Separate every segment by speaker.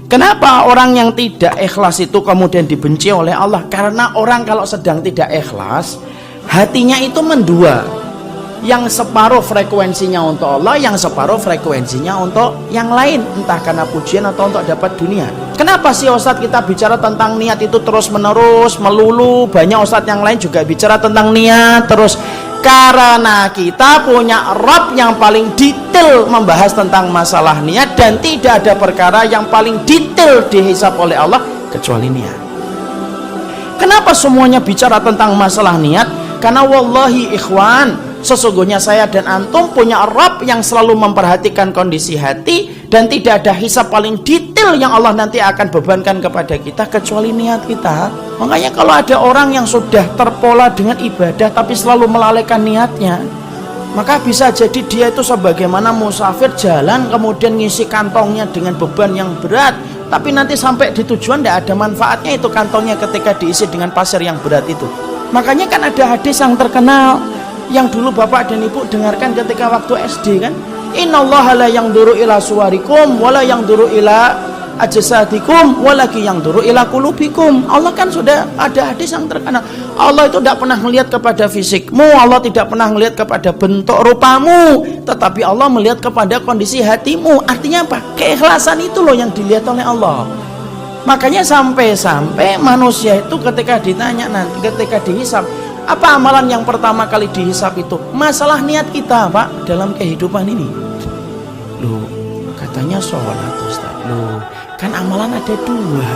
Speaker 1: Kenapa orang yang tidak ikhlas itu kemudian dibenci oleh Allah? Karena orang kalau sedang tidak ikhlas, hatinya itu mendua. Yang separuh frekuensinya untuk Allah, yang separuh frekuensinya untuk yang lain, entah karena pujian atau untuk dapat dunia. Kenapa sih Ustadz kita bicara tentang niat itu terus menerus melulu? Banyak Ustadz yang lain juga bicara tentang niat terus. Karena kita punya Rabb yang paling detail membahas tentang masalah niat, dan tidak ada perkara yang paling detail dihisab oleh Allah kecuali niat. Kenapa semuanya bicara tentang masalah niat? Karena wallahi ikhwan, sesungguhnya saya dan antum punya Rabb yang selalu memperhatikan kondisi hati, dan tidak ada hisab paling detail yang Allah nanti akan bebankan kepada kita kecuali niat kita. Makanya kalau ada orang yang sudah terpola dengan ibadah tapi selalu melalaikan niatnya, maka bisa jadi dia itu sebagaimana musafir jalan kemudian ngisi kantongnya dengan beban yang berat, tapi nanti sampai di tujuan tidak ada manfaatnya itu kantongnya ketika diisi dengan pasir yang berat itu. Makanya kan ada hadis yang terkenal yang dulu bapak dan ibu dengarkan ketika waktu SD kan, innallaha la yanzuru ila suwarikum wala yanzuru ila ajsadikum walaki yanzuru ila qulubikum. Allah kan sudah ada hadis yang terkenal, Allah itu tidak pernah melihat kepada fisikmu, Allah tidak pernah melihat kepada bentuk rupamu, tetapi Allah melihat kepada kondisi hatimu. Artinya apa? Keikhlasan itu loh yang dilihat oleh Allah. Makanya sampai-sampai manusia itu ketika ditanya nanti, ketika dihisab, apa amalan yang pertama kali dihisab itu? Masalah niat kita, Pak, dalam kehidupan ini. Loh, katanya sholat, Ustaz. Loh, kan amalan ada dua.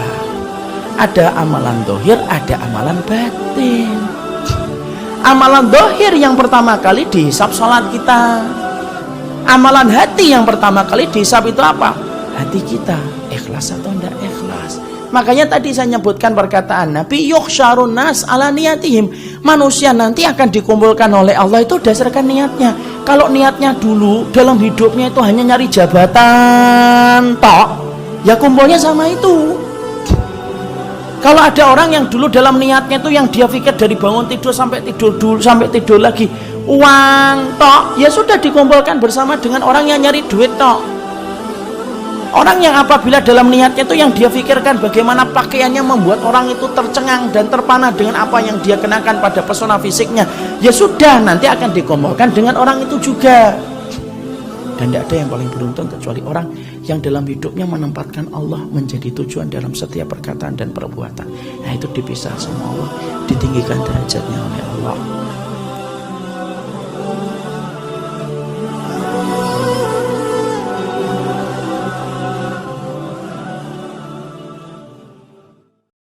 Speaker 1: Ada amalan dohir, ada amalan batin. Amalan dohir yang pertama kali dihisab sholat kita. Amalan hati yang pertama kali dihisab itu apa? Hati kita, ikhlas atau tidak ikhlas. Makanya tadi saya nyebutkan perkataan Nabi, yuhsyarun nas ala niyatihim. Manusia nanti akan dikumpulkan oleh Allah itu berdasarkan niatnya. Kalau niatnya dulu dalam hidupnya itu hanya nyari jabatan tok, ya kumpulnya sama itu. Kalau ada orang yang dulu dalam niatnya itu yang dia pikir dari bangun tidur sampai tidur dulu sampai tidur lagi uang tok, ya sudah dikumpulkan bersama dengan orang yang nyari duit tok. Orang yang apabila dalam niatnya itu yang dia pikirkan bagaimana pakaiannya membuat orang itu tercengang dan terpana dengan apa yang dia kenakan pada pesona fisiknya, ya sudah nanti akan dikumpulkan dengan orang itu juga. Dan tidak ada yang paling beruntung kecuali orang yang dalam hidupnya menempatkan Allah menjadi tujuan dalam setiap perkataan dan perbuatan. Nah itu dipisah sama Allah, ditinggikan derajatnya oleh Allah.